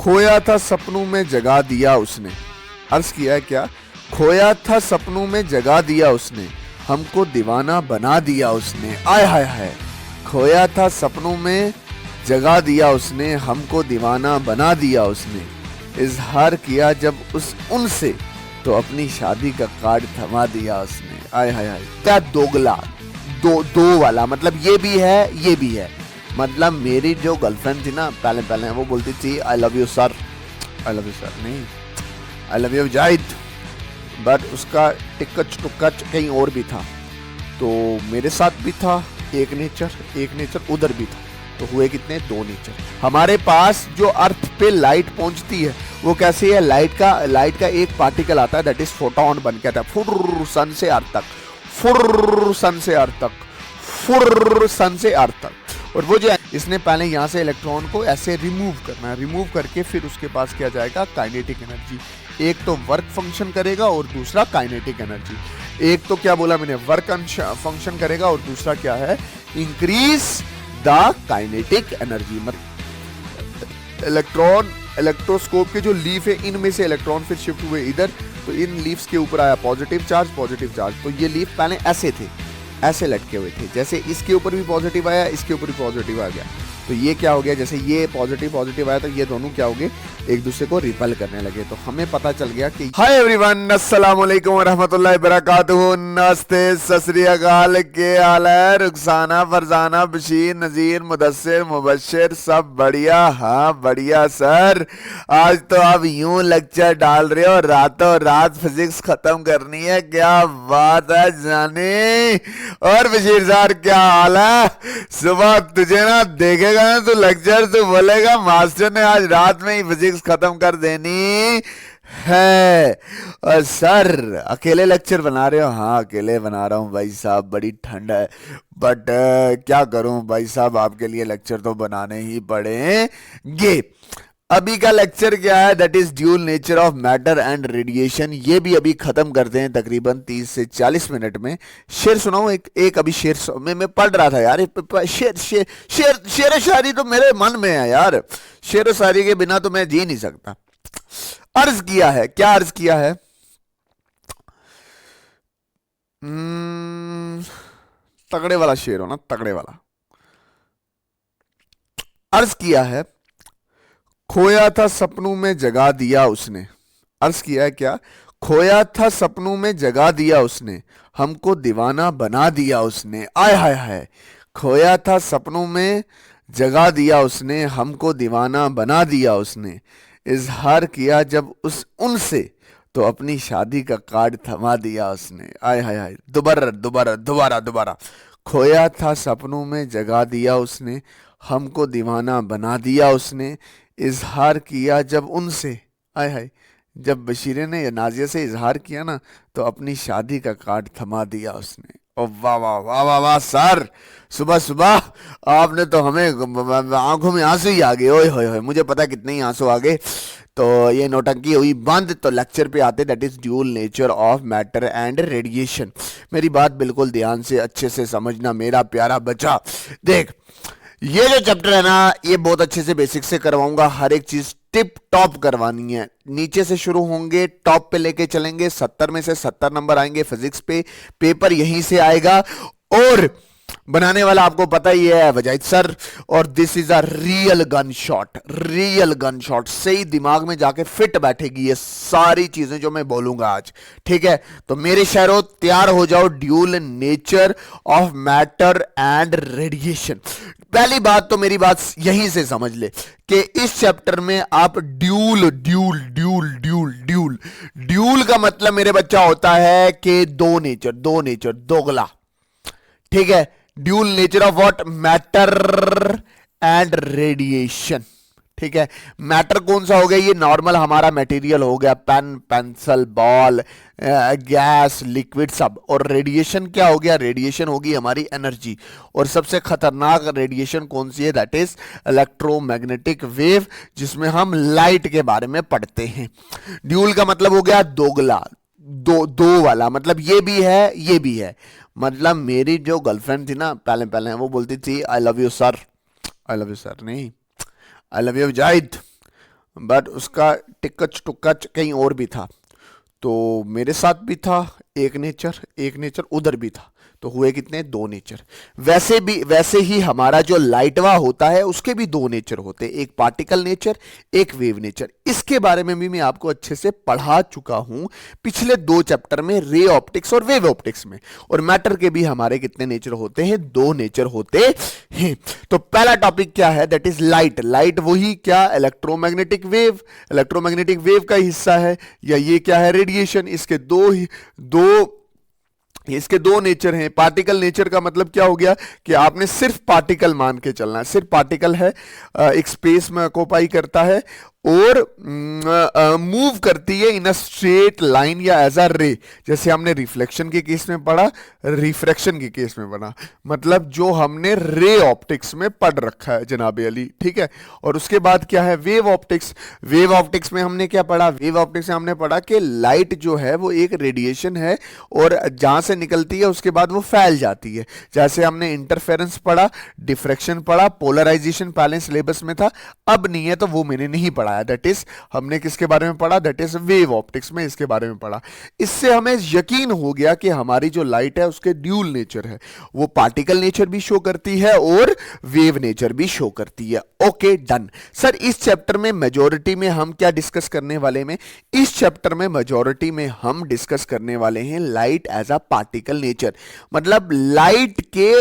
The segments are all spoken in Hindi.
खोया था सपनों में जगा दिया उसने। अर्ज किया है क्या? खोया था सपनों में जगा दिया उसने, हमको दीवाना बना दिया उसने। आय हाय हाय। खोया था सपनों में जगा दिया उसने, हमको दीवाना बना दिया उसने। इजहार किया जब उस उनसे, तो अपनी शादी का कार्ड थमा दिया उसने। आय हाय हाय। क्या दोगला, दो वाला, मतलब ये भी है ये भी है। मतलब मेरी जो गर्लफ्रेंड थी ना पहले वो बोलती थी I love you sir, I love you sir नहीं, I love you Zahid. But उसका टिकच टुकच कहीं और भी था, तो मेरे साथ भी था एक नेचर उधर भी था, तो हुए कितने? दो नेचर। हमारे पास जो अर्थ पे लाइट पहुंचती है वो कैसी है? लाइट का एक पार्टिकल आता है, दैट इज फोटोन बन के आता है, फुर सन से अर्थ तक, फुर सन से अर्थ तक, फुर सन से अर्थ तक। और वो जो है, इसने पहले यहाँ से इलेक्ट्रॉन को ऐसे रिमूव करना है, रिमूव करके फिर उसके पास क्या जाएगा? Kinetic energy. एक तो वर्क फंक्शन करेगा और दूसरा काइनेटिक एनर्जी। एक तो क्या बोला मैंने? वर्क फंक्शन करेगा और दूसरा क्या है? Increase the kinetic energy. मतलब इलेक्ट्रोस्कोप के जो लीफ है इनमें से इलेक्ट्रॉन फिर शिफ्ट हुए इधर, तो इन लीव्स के ऊपर आया पॉजिटिव चार्ज। तो ये लीफ पहले ऐसे थे, ऐसे लटके हुए थे, जैसे इसके ऊपर भी पॉजिटिव आया, इसके ऊपर भी पॉजिटिव आ गया, तो ये क्या हो गया? जैसे ये पॉजिटिव आया तो ये दोनों क्या हो गए? एक दूसरे को रिपल करने लगे। तो हमें पता चल गया कि हाय एवरीवन, अस्सलाम वालेकुम रहमतुल्लाहि बरकातहू, नमस्ते, सत श्री अकाल, के हाल है? रुखसाना, फरजाना, बशीर, नजीर, मुदस्सिर, मुबश्शिर, सब बढ़िया? हाँ बढ़िया सर। आज तो आप यूं लेक्चर डाल रहे हो, रातों रात फिजिक्स खत्म करनी है, क्या बात है जाने। और बशीर सर क्या हाल है? सुबह तुझे ना देखेगा ना तो लेक्चर तो बोलेगा मास्टर ने आज रात में ही फिजिक्स खत्म कर देनी है। और सर अकेले लेक्चर बना रहे हो? हाँ अकेले बना रहा हूँ भाई साहब, बड़ी ठंड है, बट क्या करूं भाई साहब, आपके लिए लेक्चर तो बनाने ही पड़ेंगे। अभी का लेक्चर क्या है? That is dual nature of matter and radiation. ये भी अभी खत्म करते हैं तकरीबन 30 से 40 मिनट में। शेर सुनाऊं? एक अभी शेर मैं पढ़ रहा था यार। शेर शायरी तो मेरे मन में है यार, शेर शायरी के बिना तो मैं जी नहीं सकता। अर्ज किया है क्या? अर्ज किया है तगड़े वाला शेर हो ना, तगड़े वाला। अर्ज किया है खोया था सपनों में जगा दिया उसने। अर्ज किया है क्या? खोया था सपनों में जगा दिया उसने, हमको दीवाना बना दिया उसने। आय हाय हाय। खोया था सपनों में जगा दिया उसने, हमको दीवाना बना दिया उसने। इजहार किया जब उस उनसे, तो अपनी शादी का कार्ड थमा दिया उसने। आय हाय हाय। दोबारा दोबारा दोबारा दोबारा। खोया था सपनों में जगा दिया उसने, हमको दीवाना बना दिया उसने। इजहार किया जब उनसे, आय हाय, जब बशीरे ने या नाजिया से इजहार किया ना, तो अपनी शादी का कार्ड थमा दिया उसने। ओ वाह वाह वाह वाह वाह सर, सुबह सुबह आपने तो हमें आंखों में आंसू ही आ गए। ओए होए होए, मुझे पता कितने ही आंसू आ गए। तो ये नौटंकी हुई बंद, तो लेक्चर पे आते, that is dual nature of matter and radiation. मेरी बात बिल्कुल ध्यान से अच्छे से समझना मेरा प्यारा बच्चा। देख, ये जो चैप्टर है ना, ये बहुत अच्छे से बेसिक से करवाऊंगा, हर एक चीज टिप टॉप करवानी है। नीचे से शुरू होंगे, टॉप पे लेके चलेंगे, 70 में से 70 नंबर आएंगे फिजिक्स पे, पेपर यहीं से आएगा। और बनाने वाला आपको पता ही है वजाहिद सर। और this is a real gun shot, real gun shot, सही दिमाग में जाके फिट बैठेगी ये सारी चीजें जो मैं बोलूंगा आज, ठीक है? तो मेरे शहरों तैयार हो जाओ, dual nature of matter and radiation. पहली बात तो मेरी बात यहीं से समझ ले कि इस चैप्टर में आप dual dual dual dual dual dual का मतलब मेरे बच्चा होता है कि दो नेचर, दोगला, ठीक है? Dual nature of what? Matter and radiation, ठीक है? मैटर कौन सा हो गया? ये नॉर्मल हमारा मटेरियल हो गया, pen, pencil, ball, gas, liquid, सब। और रेडिएशन क्या हो गया? रेडिएशन होगी हमारी एनर्जी। और सबसे खतरनाक रेडिएशन कौन सी है? दैट इज इलेक्ट्रोमैग्नेटिक वेव, जिसमें हम लाइट के बारे में पढ़ते हैं। ड्यूल का मतलब हो गया दोगला, दो वाला, मतलब ये भी है ये भी है। मतलब मेरी जो गर्लफ्रेंड थी ना पहले वो बोलती थी I love you sir, I love you sir नहीं, I love you Zahid. But उसका टिकच टुकच कहीं और भी था। तो मेरे साथ भी था एक नेचर उधर भी था, तो हुए कितने, दो नेचर। वैसे ही हमारा जो लाइटवा होता है उसके भी दो नेचर होते हैं, एक पार्टिकल नेचर, एक वेव नेचर। इसके बारे में भी मैं आपको अच्छे से पढ़ा चुका हूं पिछले दो चैप्टर में, रे ऑप्टिक्स और वेव ऑप्टिक्स में। और मैटर के भी हमारे कितने नेचर होते हैं, दो नेचर होते हैं। तो पहला टॉपिक क्या है, दैट इज लाइट। लाइट वही क्या, इलेक्ट्रोमैग्नेटिक वेव का हिस्सा है, या ये क्या है, रेडिएशन। इसके दो नेचर हैं। पार्टिकल नेचर का मतलब क्या हो गया कि आपने सिर्फ पार्टिकल मान के चलना है, सिर्फ पार्टिकल है, एक स्पेस में ऑक्यूपाई करता है और मूव करती है इन अ स्ट्रेट लाइन या एज अ रे। जैसे हमने रिफ्लेक्शन के केस में पढ़ा, रिफ्रैक्शन के केस में पढ़ा, मतलब जो हमने रे ऑप्टिक्स में पढ़ रखा है जनाब अली, ठीक है। और उसके बाद क्या है, वेव ऑप्टिक्स में हमने क्या पढ़ा, वेव ऑप्टिक्स में हमने पढ़ा कि लाइट जो है वो एक रेडिएशन है और जहां से निकलती है उसके बाद वो फैल जाती है। जैसे हमने इंटरफेरेंस पढ़ा, डिफ्रैक्शन पढ़ा, पोलराइजेशन पहले सिलेबस में था, अब नहीं है तो वो मैंने नहीं पढ़ा। दैट इज हमने किसके बारे में पढ़ा, दैट इज वेव ऑप्टिक्स में इसके बारे में पढ़ा। इससे हमें यकीन हो गया कि हमारी जो लाइट है उसके ड्यूल नेचर है, वो पार्टिकल नेचर भी शो करती है और वेव नेचर भी शो करती है। Okay done. सर इस चैप्टर में मेजॉरिटी में हम क्या डिस्कस करने वाले में, इस चैप्टर में मेजॉरिटी में हम डिस्कस करने वाले हैं light as a particle nature. मतलब लाइट के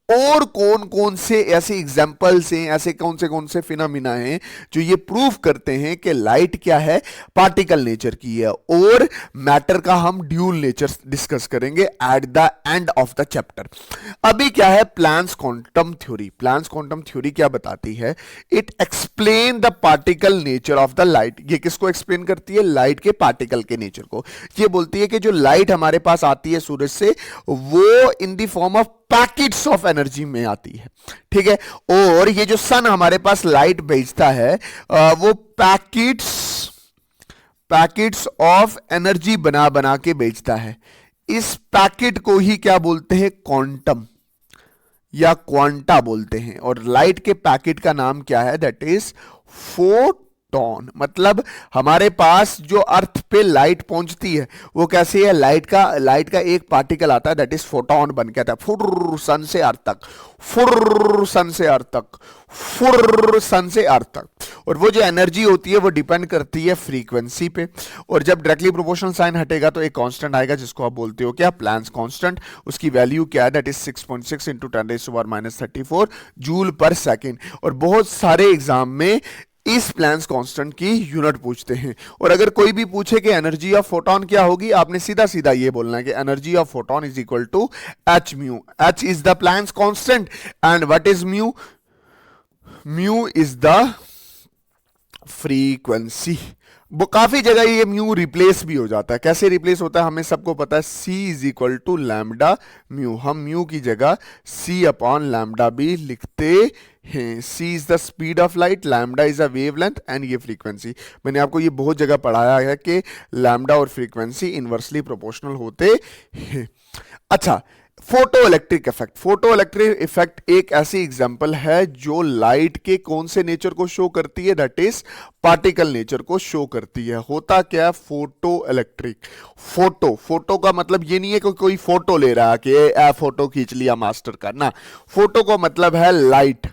और कौन कौन से ऐसे एग्जाम्पल्स हैं, ऐसे कौन से फिनोमिना हैं जो ये प्रूव करते हैं कि लाइट क्या है, पार्टिकल नेचर की है। और मैटर का हम ड्यूल नेचर डिस्कस करेंगे at the end of the chapter. अभी क्या है, Planck's quantum theory. Planck's quantum theory क्या बताती है, it explain the particle nature of the light. ये किसको एक्सप्लेन करती है, लाइट के पार्टिकल के नेचर को। ये बोलती है कि जो लाइट हमारे पास आती है सूरज से, वो in the form of packets of energy में आती है, ठीक है। और ये जो सन हमारे पास लाइट भेजता है, वो पैकेट्स ऑफ एनर्जी बना बना के भेजता है। इस पैकेट को ही क्या बोलते हैं, क्वांटम या क्वांटा बोलते हैं। और लाइट के पैकेट का नाम क्या है, दैट इज फोटॉन। मतलब हमारे पास जो अर्थ पे लाइट पहुंचती है वो कैसे है, लाइट का एक पार्टिकल आता है, दैट इज फोटॉन बन के आता है, फुर सन से अर्थ तक, फुर सन से अर्थ तक, फुर सन से अर्थ तक। और वो जो एनर्जी होती है वो डिपेंड करती है फ्रीक्वेंसी पे। और जब डायरेक्टली प्रोपोर्शनल साइन हटेगा तो एक कांस्टेंट आएगा जिसको आप बोलते हो क्या, प्लैंक्स कांस्टेंट। उसकी वैल्यू क्या है, दैट इज 6.6 इंटू 10⁻³ जूल पर सेकेंड। और बहुत सारे एग्जाम में इस प्लैंक्स कांस्टेंट की यूनिट पूछते हैं। और अगर कोई भी पूछे कि एनर्जी ऑफ फोटॉन क्या होगी, आपने सीधा सीधा ये बोलना है कि energy of photon is equal to H mu. H is the Planck's constant and what is mu, mu is the frequency. वो काफी जगह ये म्यू रिप्लेस भी हो जाता है। कैसे रिप्लेस होता है हमें सबको पता है, C is equal to lambda mu. हम म्यू की जगह C अपॉन लैम्डा भी लिखते हैं। C is the speed of light, lambda is a wavelength and ये फ्रीक्वेंसी। मैंने आपको ये बहुत जगह पढ़ाया है कि लैम्डा और फ्रीक्वेंसी इनवर्सली प्रोपोर्शनल होते हैं। अच्छा, फोटो इलेक्ट्रिक इफेक्ट एक ऐसी एग्जांपल है जो लाइट के कौन से नेचर को शो करती है, दैट इज पार्टिकल नेचर को शो करती है। होता क्या है, फोटो इलेक्ट्रिक। फोटो का मतलब ये नहीं है कि कोई फोटो ले रहा है कि फोटो खींच लिया मास्टर का, ना। फोटो का मतलब है लाइट,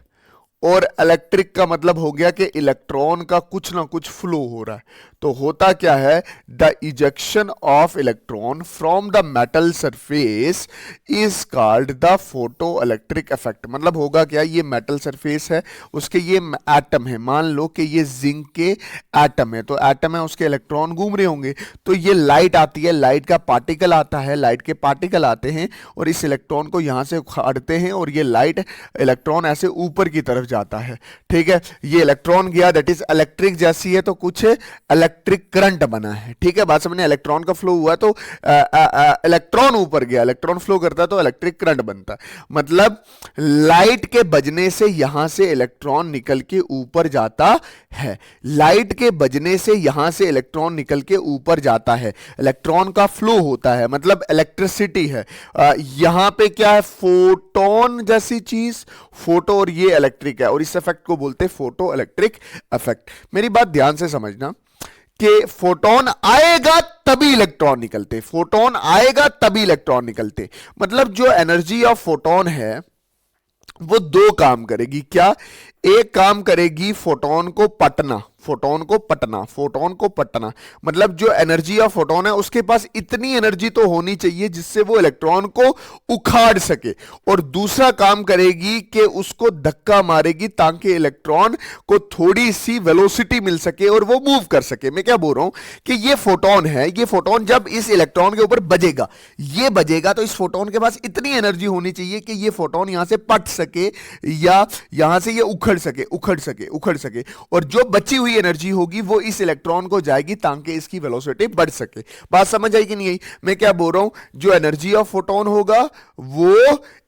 और इलेक्ट्रिक का मतलब हो गया कि इलेक्ट्रॉन का कुछ ना कुछ फ्लो हो रहा है। तो होता क्या है, the ejection of electron from the metal surface is called the photo electric effect. मतलब होगा क्या, ये मेटल सरफेस है, उसके ये एटम है, मान लो कि ये जिंक के एटम है, तो एटम है, उसके इलेक्ट्रॉन घूम रहे होंगे, तो ये लाइट आती है, लाइट का पार्टिकल आता है, लाइट के पार्टिकल आते हैं और इस इलेक्ट्रॉन को यहां से उखाड़ते हैं और ये लाइट इलेक्ट्रॉन ऐसे ऊपर की तरफ जाता है, ठीक है। ये इलेक्ट्रॉन गया, दैट इज इलेक्ट्रिक जैसी है, तो कुछ इलेक्ट्रिक करंट बना है, ठीक है। बात समझने, इलेक्ट्रॉन का फ्लो हुआ तो इलेक्ट्रॉन ऊपर गया, इलेक्ट्रॉन फ्लो करता है तो इलेक्ट्रिक करंट बनता है। मतलब लाइट के बजने से यहां से इलेक्ट्रॉन निकल के ऊपर जाता है, लाइट के बजने से यहां से इलेक्ट्रॉन निकल के ऊपर जाता है, इलेक्ट्रॉन का फ्लो होता है, मतलब इलेक्ट्रिसिटी है। यहां पे क्या है, फोटोन जैसी चीज, फोटो और ये इलेक्ट्रिक इलेक्ट्रिक है और इस इफेक्ट को बोलते हैं फोटो इलेक्ट्रिक इफेक्ट। मेरी बात ध्यान से समझना कि फोटोन आएगा तभी इलेक्ट्रॉन निकलते, फोटोन आएगा तभी इलेक्ट्रॉन निकलते। मतलब जो एनर्जी ऑफ फोटोन है वो दो काम करेगी। क्या? एक काम करेगी फोटोन को पटना, फोटोन को पटना, फोटोन को पटना। मतलब जो एनर्जी ऑफ फोटोन है उसके पास इतनी एनर्जी तो होनी चाहिए जिससे वो इलेक्ट्रॉन को उखाड़ सके, और दूसरा काम करेगी कि उसको धक्का मारेगी ताकि इलेक्ट्रॉन को थोड़ी सी वेलोसिटी मिल सके और वो मूव कर सके। मैं क्या बोल रहा हूं कि ये फोटोन है, ये फोटोन जब इस इलेक्ट्रॉन के ऊपर बजेगा, ये बजेगा तो इस फोटोन के पास इतनी एनर्जी होनी चाहिए कि ये फोटोन यहां से पट सके या यहां से ये उखड़ सके, उखड़ सके, उखड़ सके, और जो बची हुई एनर्जी होगी वो इस इलेक्ट्रॉन को जाएगी ताकि इसकी वेलोसिटी बढ़ सके। बात समझ आई कि नहीं आई? मैं क्या बोल रहा हूं, जो एनर्जी ऑफ फोटोन होगा वो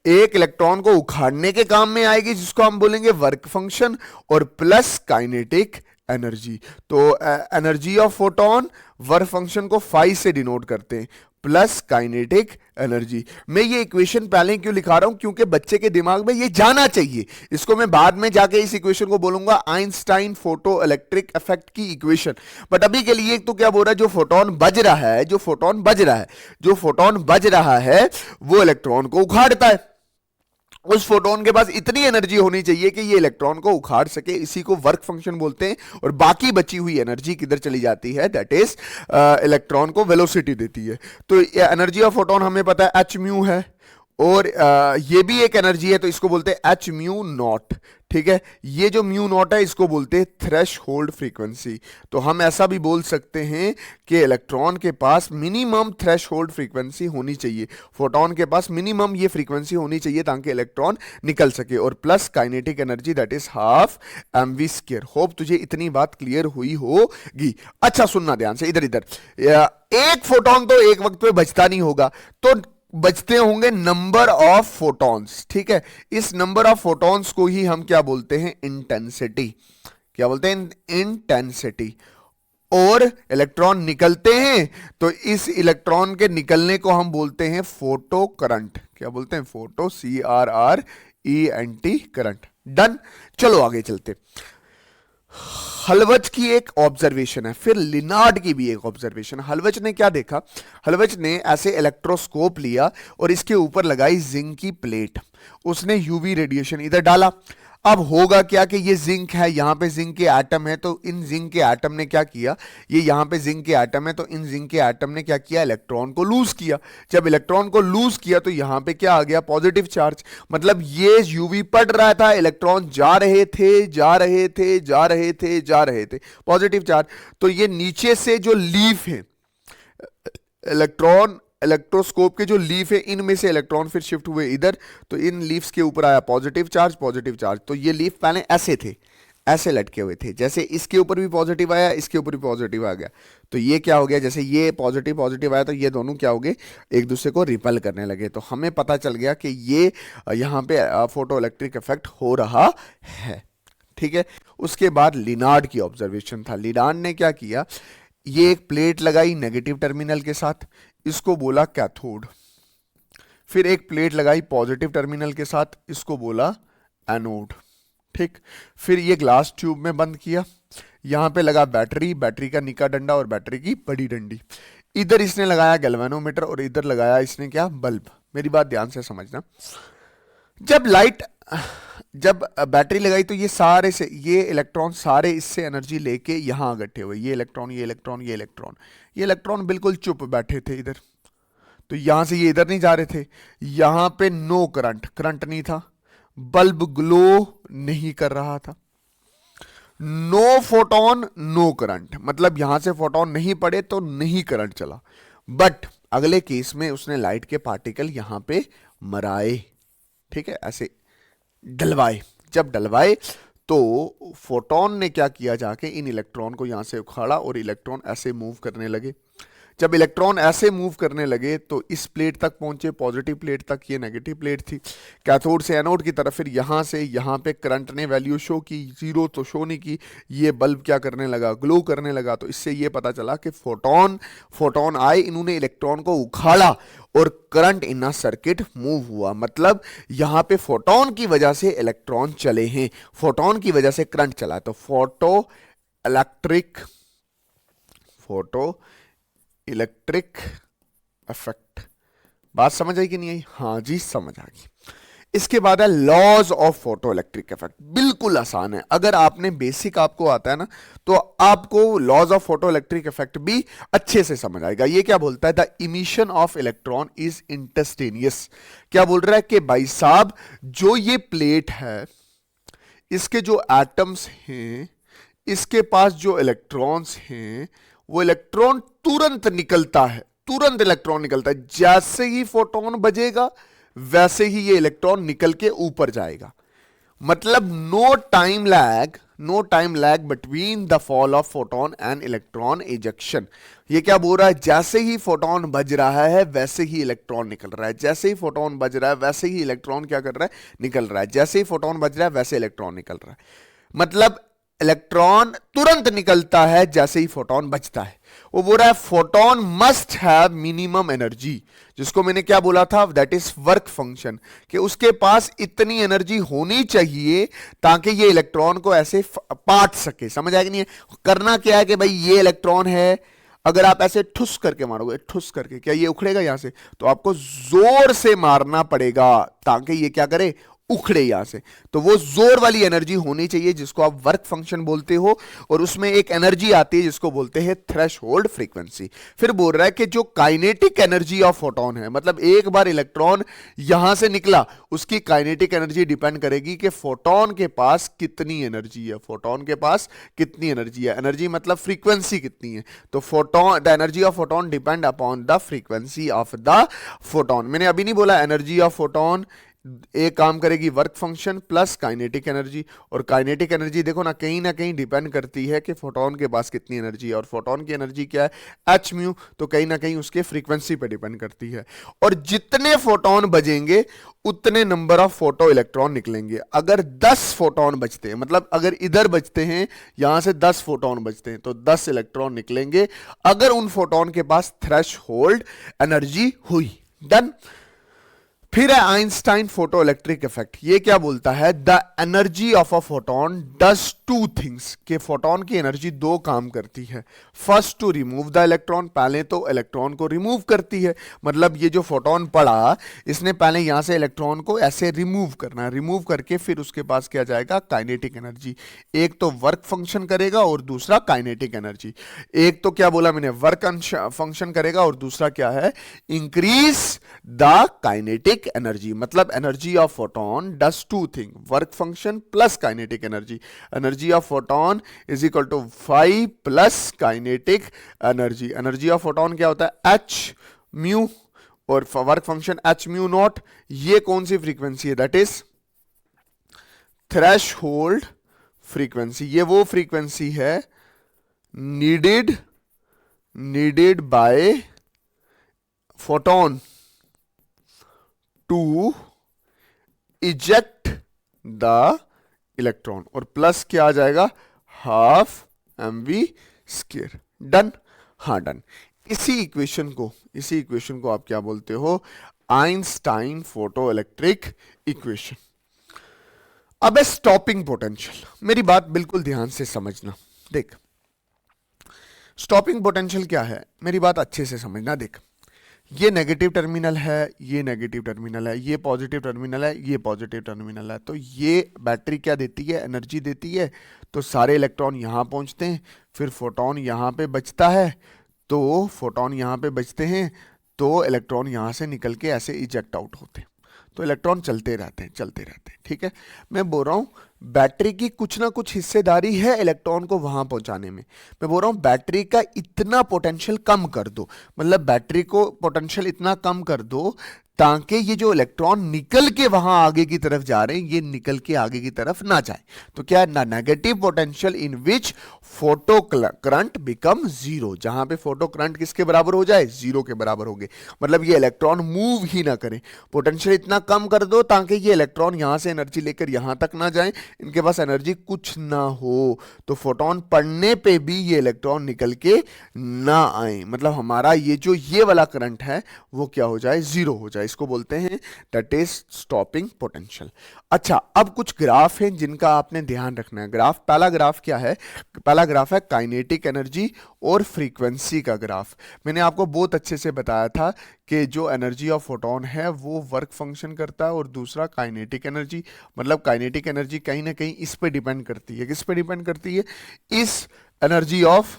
एक इलेक्ट्रॉन को उखाड़ने के काम में आएगी जिसको हम बोलेंगे वर्क फंक्शन, और प्लस काइनेटिक एनर्जी। तो energy of photon work function को फाई से डिनोट करते हैं, प्लस काइनेटिक एनर्जी। मैं ये इक्वेशन पहले क्यों लिखा रहा हूं, क्योंकि बच्चे के दिमाग में ये जाना चाहिए। इसको मैं बाद में जाके इस इक्वेशन को बोलूंगा आइंस्टाइन फोटो इलेक्ट्रिक इफेक्ट की इक्वेशन। बट अभी के लिए तो क्या बोल रहा है, जो फोटोन बज रहा है, जो फोटोन बज रहा है, जो फोटोन बज रहा है वो इलेक्ट्रॉन को उखाड़ता है। उस फोटोन के पास इतनी एनर्जी होनी चाहिए कि ये इलेक्ट्रॉन को उखाड़ सके, इसी को वर्क फंक्शन बोलते हैं। और बाकी बची हुई एनर्जी किधर चली जाती है, दैट इज इलेक्ट्रॉन को वेलोसिटी देती है। तो एनर्जी ऑफ फोटोन हमें पता है एच म्यू है, और ये भी एक एनर्जी है तो इसको बोलते हैं एच म्यू नॉट। ठीक है, ये जो म्यू नॉट है इसको बोलते हैं थ्रेश होल्ड फ्रीक्वेंसी। तो हम ऐसा भी बोल सकते हैं कि इलेक्ट्रॉन के पास मिनिमम थ्रेश होल्ड फ्रीक्वेंसी होनी चाहिए, फोटोन के पास मिनिमम ये फ्रीक्वेंसी होनी चाहिए ताकि इलेक्ट्रॉन निकल सके, और plus kinetic energy that is half mv square. Hope तुझे इतनी बात क्लियर हुई होगी। अच्छा सुनना ध्यान से, इधर इधर एक फोटोन तो एक वक्त पे बचता नहीं होगा, तो बचते होंगे नंबर ऑफ फोटॉन्स। ठीक है, इस नंबर ऑफ फोटॉन्स को ही हम क्या बोलते हैं, इंटेंसिटी। क्या बोलते हैं, इंटेंसिटी। और इलेक्ट्रॉन निकलते हैं तो इस इलेक्ट्रॉन के निकलने को हम बोलते हैं फोटो करंट। क्या बोलते हैं, फोटो CRRENT करंट। डन, चलो आगे चलते। हलवच की एक ऑब्जर्वेशन है, फिर लिनार्ड की भी एक ऑब्जर्वेशन। हलवच ने क्या देखा, हलवच ने ऐसे इलेक्ट्रोस्कोप लिया और इसके ऊपर लगाई जिंक की प्लेट, उसने यूवी रेडिएशन इधर डाला। अब होगा क्या कि ये जिंक है, यहां पे जिंक के एटम है, तो इन जिंक के एटम ने क्या किया, ये यहां पे जिंक के एटम है तो इन जिंक के एटम ने क्या किया, इलेक्ट्रॉन को लूज किया। जब इलेक्ट्रॉन को लूज किया तो यहां पे क्या आ गया, पॉजिटिव चार्ज। मतलब ये यूवी पड़ रहा था, इलेक्ट्रॉन जा रहे थे, जा रहे थे, जा रहे थे, जा रहे थे, पॉजिटिव चार्ज। तो ये नीचे से जो लीफ है, इलेक्ट्रॉन इलेक्ट्रोस्कोप के जो लीफ है इनमें से इलेक्ट्रॉन फिर शिफ्ट हुए इधर, तो इन लीफ्स के ऊपर आया पॉजिटिव चार्ज, पॉजिटिव चार्ज। तो ये लीफ पहले ऐसे थे, ऐसे लटके हुए थे, जैसे इसके ऊपर भी पॉजिटिव आया, इसके ऊपर भी पॉजिटिव आ गया, तो ये क्या हो गया, जैसे ये पॉजिटिव पॉजिटिव आया तो ये दोनों क्या हो गए, एक दूसरे को रिपल करने लगे। तो हमें पता चल गया कि ये यहाँ पे फोटो इलेक्ट्रिक इफेक्ट हो रहा है। ठीक है, उसके बाद लिनार्ड की ऑब्जर्वेशन था। लिनार्ड ने क्या किया, ये एक प्लेट लगाई नेगेटिव टर्मिनल के साथ, इसको बोला कैथोड। फिर एक प्लेट लगाई पॉजिटिव टर्मिनल के साथ, इसको बोला एनोड। ठीक, फिर ये ग्लास ट्यूब में बंद किया, यहां पे लगा बैटरी, बैटरी का निक्का डंडा और बैटरी की बड़ी डंडी। इधर इसने लगाया गैल्वेनोमीटर और इधर लगाया इसने क्या, बल्ब। मेरी बात ध्यान से समझना, जब बैटरी लगाई तो ये सारे से ये इलेक्ट्रॉन सारे इससे एनर्जी लेके यहां इकट्ठे हुए, ये इलेक्ट्रॉन, ये इलेक्ट्रॉन, ये इलेक्ट्रॉन, ये इलेक्ट्रॉन बिल्कुल चुप बैठे थे इधर। तो यहां से ये इधर नहीं जा रहे थे, यहां पे नो करंट, करंट नहीं था, बल्ब ग्लो नहीं कर रहा था। नो फोटोन नो करंट, मतलब यहां से फोटोन नहीं पड़े तो नहीं करंट चला। बट अगले केस में उसने लाइट के पार्टिकल यहां पे मराए। ठीक है, ऐसे डलवाए। जब डलवाए तो फोटोन ने क्या किया, जाके इन इलेक्ट्रॉन को यहां से उखाड़ा और इलेक्ट्रॉन ऐसे मूव करने लगे। जब इलेक्ट्रॉन ऐसे मूव करने लगे तो इस प्लेट तक पहुंचे, पॉजिटिव प्लेट तक, ये नेगेटिव प्लेट थी, कैथोड से एनोड की तरफ, फिर यहाँ से यहाँ पे करंट ने वैल्यू शो की, जीरो तो शो नहीं की, ये बल्ब क्या करने लगा, ग्लो करने लगा। तो इससे ये पता चला कि फोटोन आए, इन्होंने इलेक्ट्रॉन को उखाड़ा और करंट इन सर्किट मूव हुआ। मतलब यहां पे फोटोन की वजह से इलेक्ट्रॉन चले हैं, फोटोन की वजह से करंट चला। तो फोटो इलेक्ट्रिक इफेक्ट। बात समझ आई कि नहीं आई? हाँ जी समझ आ गई। इसके बाद है laws of photo electric effect. बिल्कुल आसान है, अगर आपने बेसिक आपको आता है ना तो आपको laws of photo electric effect भी अच्छे से समझ आएगा। ये क्या बोलता है? The emission of electron is instantaneous. क्या बोल रहा है कि भाई साहब जो ये प्लेट है, इसके जो एटम्स हैं, इसके पास जो इलेक्ट्रॉन्स हैं, वो इलेक्ट्रॉन तुरंत निकलता है, तुरंत इलेक्ट्रॉन निकलता है। जैसे ही फोटोन बजेगा वैसे ही ये इलेक्ट्रॉन निकल के ऊपर जाएगा। मतलब no time lag between the fall of photon and electron ejection. ये क्या बोल रहा है? जैसे ही फोटोन बज रहा है वैसे ही इलेक्ट्रॉन निकल रहा है, जैसे ही फोटोन बज रहा है वैसे ही इलेक्ट्रॉन क्या कर रहा है? निकल रहा है। जैसे ही फोटोन बज रहा है वैसे इलेक्ट्रॉन निकल रहा है। मतलब इलेक्ट्रॉन तुरंत निकलता है जैसे ही फोटोन बजता है। वो बोल रहा है photon must have minimum energy, जिसको मैंने क्या बोला था? दैट इज वर्क फंक्शन, कि उसके पास इतनी एनर्जी होनी चाहिए ताकि ये इलेक्ट्रॉन को ऐसे पाट सके। समझ आया कि नहीं? करना क्या है कि भाई ये इलेक्ट्रॉन है, अगर आप ऐसे ठुस करके मारोगे, ठुस करके, क्या ये उखड़ेगा यहां से? तो आपको जोर से मारना पड़ेगा ताकि ये क्या करे? उखड़े यहां से। तो वो जोर वाली एनर्जी होनी चाहिए जिसको आप वर्क फंक्शन बोलते हो, और उसमें एक एनर्जी आती है जिसको बोलते हैं थ्रेशोल्ड फ्रीक्वेंसी। फिर बोल रहा है कि जो काइनेटिक एनर्जी ऑफ फोटोन है, मतलब एक बार इलेक्ट्रॉन यहां से निकला, उसकी काइनेटिक एनर्जी डिपेंड करेगी कि फोटोन के पास कितनी एनर्जी है, फोटोन के पास कितनी एनर्जी है। एनर्जी मतलब फ्रीक्वेंसी कितनी है। तो photon, the energy of photon depend upon the frequency of the photon. मैंने अभी नहीं बोला एनर्जी ऑफ फोटोन एक काम करेगी work function plus kinetic energy, और काइनेटिक एनर्जी देखो ना कहीं डिपेंड करती है कि फोटोन के पास कितनी एनर्जी है, और फोटोन की एनर्जी क्या है? H mu. तो कहीं ना कहीं उसके फ्रीक्वेंसी पे डिपेंड करती है। और जितने फोटोन बजेंगे उतने नंबर ऑफ फोटो इलेक्ट्रॉन निकलेंगे। अगर 10 फोटोन बजते हैं, मतलब अगर इधर बजते हैं, यहां से 10 फोटोन बजते हैं, तो 10 इलेक्ट्रॉन निकलेंगे अगर उन फोटोन के पास थ्रेशोल्ड एनर्जी हुई। डन। फिर है आइंस्टाइन फोटो इलेक्ट्रिक इफेक्ट। ये क्या बोलता है? The energy of a photon does two things, के फोटोन की एनर्जी दो काम करती है। First to remove the electron, पहले तो इलेक्ट्रॉन को रिमूव करती है। मतलब ये जो फोटोन पड़ा, इसने पहले यहां से इलेक्ट्रॉन को ऐसे रिमूव करना है, रिमूव करके फिर उसके पास क्या जाएगा? Kinetic energy. एक तो वर्क फंक्शन करेगा और दूसरा काइनेटिक एनर्जी। एक तो क्या बोला मैंने? वर्क फंक्शन करेगा, और दूसरा क्या है? Increase the kinetic energy. मतलब energy of photon does two thing, work function plus kinetic energy. Energy of photon is equal to 5 plus kinetic energy. Energy of photon क्या होता है? एच म्यू, और work function H mu nought. ये कौन सी फ्रीक्वेंसी है? That is threshold frequency. ये वो फ्रीक्वेंसी है needed by photon to eject the electron, और प्लस क्या आ जाएगा? Half mv square. डन। हाँ डन। इसी इक्वेशन को आप क्या बोलते हो? Einstein photo electric equation. अब है स्टॉपिंग पोटेंशियल। मेरी बात बिल्कुल ध्यान से समझना। देख, स्टॉपिंग पोटेंशियल क्या है, मेरी बात अच्छे से समझना। देख, ये नेगेटिव टर्मिनल है, ये नेगेटिव टर्मिनल है, ये पॉजिटिव टर्मिनल है, ये पॉजिटिव टर्मिनल है। तो ये बैटरी क्या देती है? एनर्जी देती है। तो सारे इलेक्ट्रॉन यहाँ पहुँचते हैं, फिर फोटोन यहाँ पे बचता है, तो फोटोन यहाँ पे बचते हैं, तो इलेक्ट्रॉन यहाँ से निकल के ऐसे इजेक्ट आउट होते हैं। तो इलेक्ट्रॉन चलते रहते हैं। ठीक है, मैं बोल रहा हूँ बैटरी की कुछ ना कुछ हिस्सेदारी है इलेक्ट्रॉन को वहां पहुंचाने में। मैं बोल रहा हूँ बैटरी का इतना पोटेंशियल कम कर दो, मतलब बैटरी को पोटेंशियल इतना कम कर दो ताकि ये जो इलेक्ट्रॉन निकल के वहां आगे की तरफ जा रहे हैं ये निकल के आगे की तरफ ना जाए। तो क्या है, negative potential in which photo current become zero, जहां पे फोटो करंट किसके बराबर हो जाए, जीरो के बराबर हो गए। मतलब ये इलेक्ट्रॉन मूव ही ना करें, पोटेंशियल इतना कम कर दो ताकि ये इलेक्ट्रॉन यहां से एनर्जी लेकर यहां तक ना जाए, इनके पास एनर्जी कुछ ना हो, तो फोटोन पड़ने पे भी ये इलेक्ट्रॉन निकल के ना आए। मतलब हमारा ये जो ये वाला करंट है वो क्या हो जाए, जीरो हो जाए। इसको बोलते हैं दैट इज स्टॉपिंग पोटेंशियल। अच्छा, अब कुछ ग्राफ हैं जिनका आपने ध्यान रखना है। ग्राफ, पहला ग्राफ क्या है, पहला ग्राफ है काइनेटिक एनर्जी और फ्रीक्वेंसी का ग्राफ। मैंने आपको बहुत अच्छे से बताया था कि जो एनर्जी ऑफ फोटोन है वो वर्क फंक्शन करता है, और दूसरा काइनेटिक एनर्जी, मतलब काइनेटिक एनर्जी कहीं ना कहीं इस पे डिपेंड करती है। किस पे डिपेंड करती है, इस एनर्जी ऑफ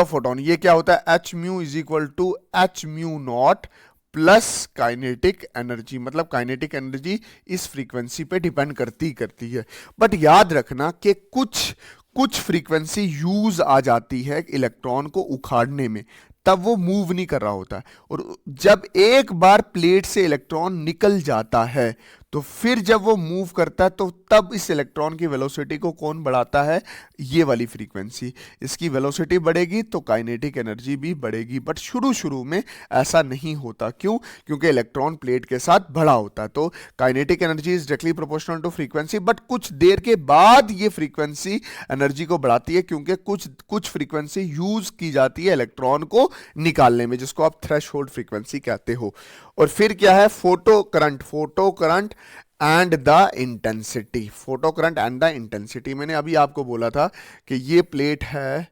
फोटोन। ये क्या होता है, H mu is equal to H mu not plus kinetic energy. मतलब काइनेटिक एनर्जी इस फ्रीक्वेंसी पे डिपेंड करती है। बट याद रखना कि कुछ फ्रीक्वेंसी यूज आ जाती है इलेक्ट्रॉन को उखाड़ने में, तब वो मूव नहीं कर रहा होता है। और जब एक बार प्लेट से इलेक्ट्रॉन निकल जाता है तो फिर जब वो मूव करता है तो तब इस इलेक्ट्रॉन की वेलोसिटी को कौन बढ़ाता है, ये वाली फ्रीक्वेंसी। इसकी वेलोसिटी बढ़ेगी तो काइनेटिक एनर्जी भी बढ़ेगी। बट शुरू में ऐसा नहीं होता, क्यों, क्योंकि इलेक्ट्रॉन प्लेट के साथ बढ़ा होता है। तो kinetic energy is directly proportional to frequency, but कुछ देर के बाद ये फ्रीक्वेंसी एनर्जी को बढ़ाती है, क्योंकि कुछ फ्रीक्वेंसी यूज की जाती है इलेक्ट्रॉन को निकालने में, जिसको आप थ्रेशोल्ड फ्रीक्वेंसी कहते हो। और फिर क्या है, photo current and the intensity. Photo current and the intensity, मैंने अभी आपको बोला था कि ये प्लेट है,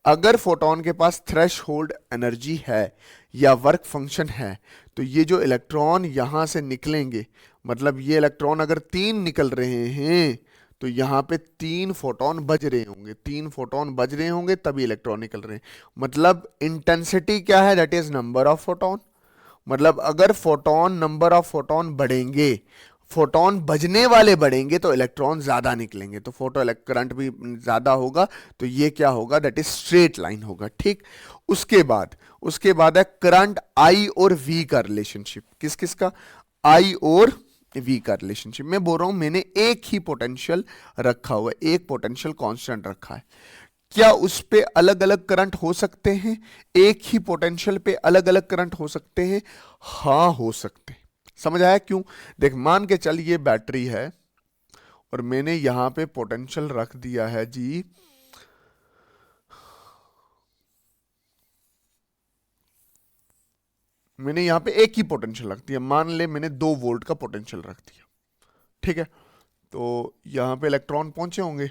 अगर फोटोन के पास थ्रेशोल्ड एनर्जी है या वर्क फंक्शन है तो ये जो इलेक्ट्रॉन यहां से निकलेंगे, मतलब ये इलेक्ट्रॉन अगर 3 निकल रहे हैं तो यहां पे 3 फोटोन बज रहे होंगे तभी इलेक्ट्रॉन निकल रहे हैं। मतलब इंटेंसिटी क्या है, that is number of photon. मतलब अगर नंबर ऑफ फोटोन बढ़ेंगे, फोटोन बजने वाले बढ़ेंगे तो इलेक्ट्रॉन ज्यादा निकलेंगे, तो फोटो करंट भी ज्यादा होगा। तो ये क्या होगा, दैट इज स्ट्रेट लाइन होगा। ठीक, उसके बाद है करंट आई और वी का रिलेशनशिप। किस का, आई और वी का रिलेशनशिप। मैं बोल रहा हूं मैंने एक ही पोटेंशियल रखा हुआ है, एक पोटेंशियल कांस्टेंट रखा है, क्या उस पे अलग अलग करंट हो सकते हैं, एक ही पोटेंशियल पे अलग अलग करंट हो सकते हैं? हाँ, हो सकते हैं। समझ आया क्यों? देख, मान के चल ये बैटरी है और मैंने यहां पे पोटेंशियल रख दिया है जी, मैंने यहां पे एक ही पोटेंशियल रख दिया, मान ले मैंने 2 वोल्ट का पोटेंशियल रख दिया। ठीक है, तो यहां पे इलेक्ट्रॉन पहुंचे होंगे,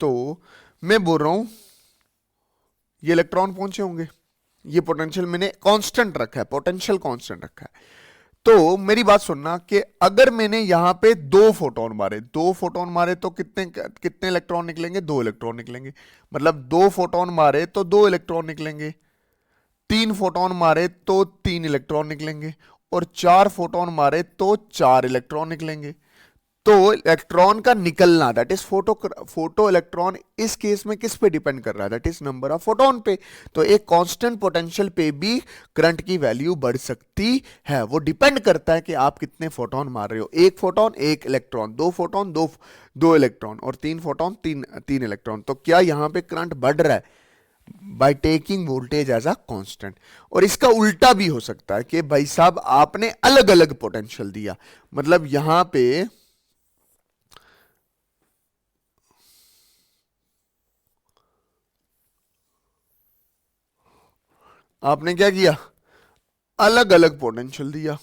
तो मैं बोल रहा हूं ये इलेक्ट्रॉन पहुंचे होंगे, ये पोटेंशियल मैंने कांस्टेंट रखा है, पोटेंशियल कांस्टेंट रखा है। तो मेरी बात सुनना कि अगर मैंने यहां पे 2 फोटोन मारे तो कितने इलेक्ट्रॉन निकलेंगे, 2 इलेक्ट्रॉन निकलेंगे। मतलब 2 फोटोन मारे तो 2 इलेक्ट्रॉन निकलेंगे, 3 फोटोन मारे तो 3 इलेक्ट्रॉन निकलेंगे, और 4 फोटोन मारे तो 4 इलेक्ट्रॉन निकलेंगे। तो इलेक्ट्रॉन का निकलना, दैट इज फोटो इलेक्ट्रॉन, इस केस में किस पे डिपेंड कर रहा है, that is number of photon पे। तो एक कांस्टेंट पोटेंशियल पे भी करंट की वैल्यू बढ़ सकती है। वो डिपेंड करता है कि आप कितने फोटोन मार रहे हो, 1 फोटोन 1 इलेक्ट्रॉन, 2 फोटोन 2 इलेक्ट्रॉन, और 3 फोटोन 3 इलेक्ट्रॉन। तो क्या यहां पे करंट बढ़ रहा है by taking voltage as a constant. और इसका उल्टा भी हो सकता है कि भाई साहब आपने अलग अलग पोटेंशियल दिया, मतलब यहां पे आपने क्या किया, अलग अलग पोटेंशियल दिया,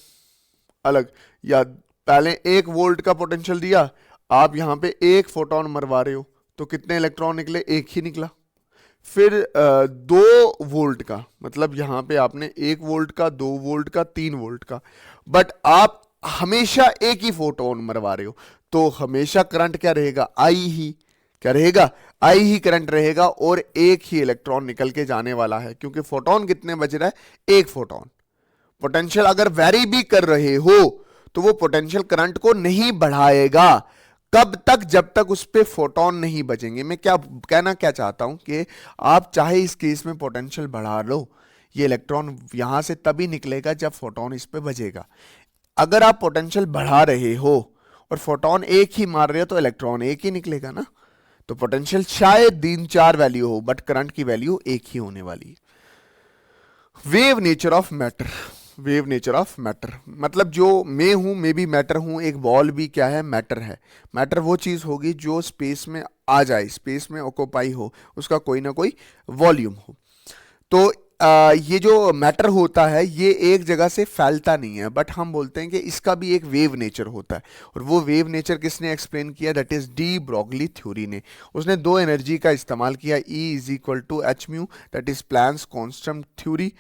अलग, या पहले 1 वोल्ट का पोटेंशियल दिया, आप यहां पे 1 फोटोन मरवा रहे हो तो कितने इलेक्ट्रॉन निकले, 1 ही निकला। फिर 2 वोल्ट का, मतलब यहां पे आपने 1 वोल्ट का, 2 वोल्ट का, 3 वोल्ट का, बट आप हमेशा एक ही फोटोन मरवा रहे हो, तो हमेशा करंट क्या रहेगा, आई ही, क्या रहेगा, आई ही करंट रहेगा, और एक ही इलेक्ट्रॉन निकल के जाने वाला है, क्योंकि फोटोन कितने बज रहा है, 1 फोटोन। पोटेंशियल अगर वेरी भी कर रहे हो तो वो पोटेंशियल करंट को नहीं बढ़ाएगा, कब तक, जब तक उस पे फोटोन नहीं बचेंगे। मैं क्या कहना क्या चाहता हूं कि आप चाहे इस केस में पोटेंशियल बढ़ा लो ये इलेक्ट्रॉन यहां से तभी निकलेगा जब फोटोन इस पे बजेगा। अगर आप पोटेंशियल बढ़ा रहे हो और फोटोन एक ही मार रहे हो तो इलेक्ट्रॉन एक ही निकलेगा ना। तो पोटेंशियल शायद 3-4 वैल्यू हो, बट करंट की वैल्यू एक ही होने वाली है। Wave nature of matter, wave nature of matter मतलब जो मैं हूं, मैं भी मैटर हूं, एक बॉल भी क्या है, मैटर है। मैटर वो चीज होगी जो स्पेस में आ जाए, स्पेस में ऑक्यूपाई हो, उसका कोई ना कोई वॉल्यूम हो। तो ये जो मैटर होता है ये एक जगह से फैलता नहीं है, बट हम बोलते हैं कि इसका भी एक वेव नेचर होता है। और वो वेव नेचर किसने एक्सप्लेन किया, that is de Broglie theory ने। उसने दो एनर्जी का इस्तेमाल किया, E is equal to H mu, that is Planck's constant theory,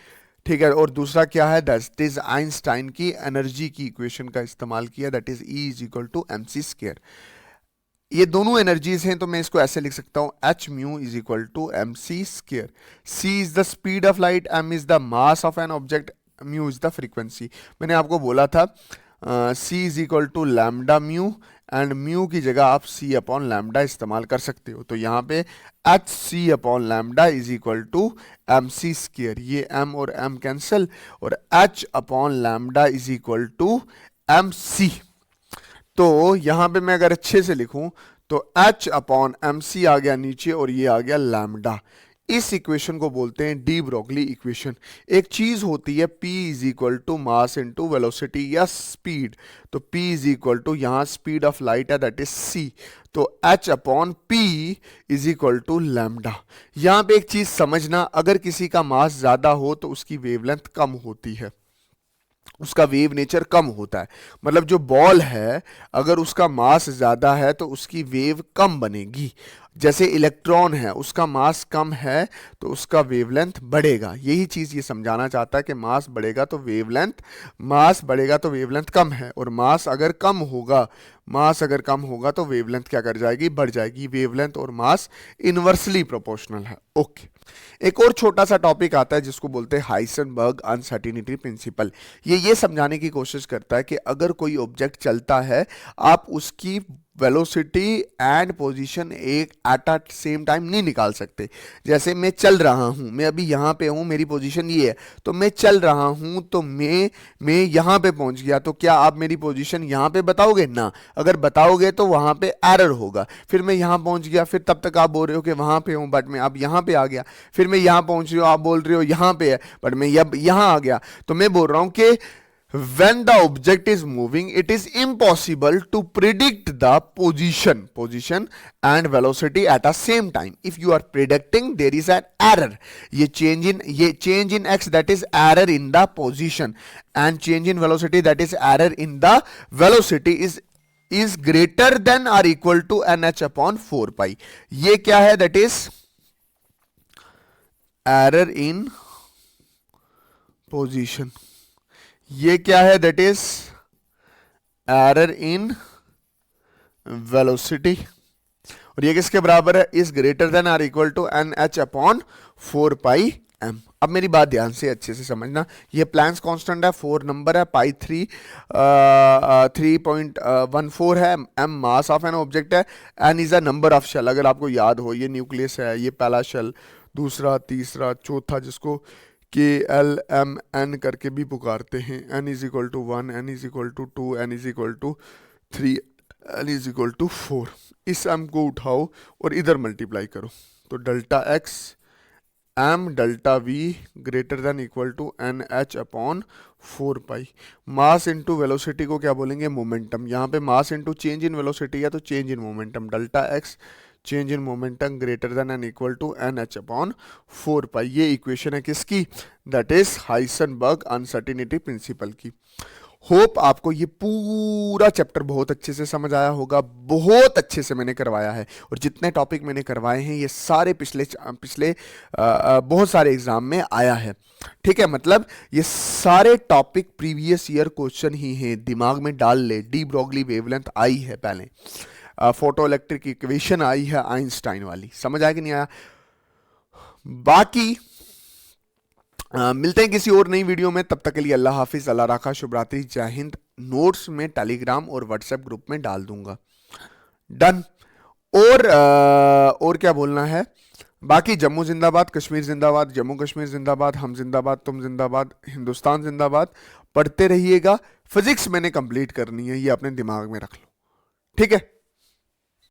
ठीक है। और दूसरा क्या है, दैट इज आइंस्टाइन की एनर्जी की इक्वेशन का इस्तेमाल किया, that is E is equal to M C square. ये दोनों एनर्जीज हैं तो मैं इसको ऐसे लिख सकता हूं, H mu is equal to M C square. C is the speed of light, M is the mass of an object, mu is the frequency. मैंने आपको बोला था C is equal to lambda mu, and mu की जगह आप सी अपॉन लैम्डा इस्तेमाल कर सकते हो। तो यहाँ पे H C upon lambda is equal to M C square, ये एम और एम कैंसल, और H upon lambda is equal to M C. तो यहां पे मैं अगर अच्छे से लिखूं तो H अपॉन एम सी आ गया नीचे और ये आ गया लैम्डा। इस इक्वेशन को बोलते हैं डी ब्रॉगली इक्वेशन। एक चीज होती है P is equal to mass into velocity या स्पीड। तो P इज इक्वल टू यहां स्पीड ऑफ लाइट है, दैट इज C। तो H upon P is equal to lambda. यहां पे एक चीज समझना, अगर किसी का मास ज्यादा हो तो उसकी वेवलेंथ कम होती है, उसका वेव नेचर कम होता है। मतलब जो बॉल है अगर उसका मास ज्यादा है तो उसकी वेव कम बनेगी। जैसे इलेक्ट्रॉन है उसका मास कम है तो उसका वेवलेंथ बढ़ेगा। यही चीज ये समझाना चाहता है कि मास बढ़ेगा तो वेवलेंथ, मास बढ़ेगा तो वेवलेंथ कम है, और मास अगर कम होगा, मास अगर कम होगा तो वेवलेंथ क्या कर जाएगी, बढ़ जाएगी। वेवलेंथ और मास इनवर्सली प्रोपोर्शनल है। ओके, एक और छोटा सा टॉपिक आता है जिसको बोलते हैं हाइसेनबर्ग अनसर्टेनिटी प्रिंसिपल। ये समझाने की कोशिश करता है कि अगर कोई ऑब्जेक्ट चलता है, आप उसकी वेलोसिटी एंड पोजीशन एक एट अ सेम टाइम नहीं निकाल सकते। जैसे मैं चल रहा हूं, मैं अभी यहां पे हूं, मेरी पोजीशन ये है, तो मैं चल रहा हूं तो मैं यहां पे पहुंच गया, तो क्या आप मेरी पोजीशन यहां पे बताओगे ना? अगर बताओगे तो वहां पे एरर होगा। फिर मैं यहां पहुंच गया, फिर तब तक आप बोल रहे हो कि वहां पे हूं, बट मैं अब यहां पे आ गया। फिर मैं यहां पहुंच रही हूं, आप बोल रहे हो यहां पे है, बट मैं अब यहां आ गया। तो मैं बोल रहा हूं कि when the object is moving, it is impossible to predict the position and velocity at the same time. If you are predicting, there is an error. ये change in x, that is error in the position, and change in velocity, that is error in the velocity, is greater than or equal to nh upon 4 pi. ये क्या है? That is error in position. ये क्या है? That is error in velocity. और ये किसके बराबर है? Is greater than or equal to N H upon 4 pi M. अब मेरी बात ध्यान से अच्छे से समझना, ये प्लैंक्स कांस्टेंट है, 4 नंबर है, पाई 3.14 है, M mass of an object है, N is a number of shell. अगर आपको याद हो, ये न्यूक्लियस है, ये पहला शेल, दूसरा, तीसरा, चौथा, जिसको के एल एम एन करके भी पुकारते हैं। N is equal to 1, N is equal to 2, N is equal to 3, N is equal to 4। इस एम को उठाओ और इधर मल्टीप्लाई करो, तो delta X M delta V greater than equal to N H upon 4 pi. Mass into velocity को क्या बोलेंगे? मोमेंटम। यहाँ पे mass into change in velocity है तो change in momentum, delta X change in momentum greater than and equal to N H upon 4 pi. ये इक्वेशन है किसकी? That is Heisenberg uncertainty principle की। होप आपको ये पूरा चैप्टर बहुत अच्छे से समझ आया होगा। बहुत अच्छे से मैंने करवाया है, और जितने टॉपिक मैंने करवाए हैं ये सारे पिछले बहुत सारे एग्जाम में आया है। ठीक है, मतलब ये सारे टॉपिक प्रीवियस ईयर क्वेश्चन ही हैं, दिमाग में डाल ले। डी ब्रॉगली वेवलेंथ आई है पहले, फोटो इलेक्ट्रिक इक्वेशन आई है आइंस्टाइन वाली, समझ आया कि नहीं आया? बाकी मिलते हैं किसी और नई वीडियो में, तब तक के लिए अल्लाह हाफिज, अल्लाह राखा, शुभ रात्रि, जय हिंद। नोट्स में टेलीग्राम और व्हाट्सएप ग्रुप में डाल दूंगा। डन। और क्या बोलना है, बाकी जम्मू जिंदाबाद, कश्मीर जिंदाबाद, जम्मू कश्मीर जिंदाबाद, हम जिंदाबाद, तुम जिंदाबाद, हिंदुस्तान जिंदाबाद पढ़ते रहिएगा। फिजिक्स मैंने कंप्लीट करनी है, ये अपने दिमाग में रख लो, ठीक है।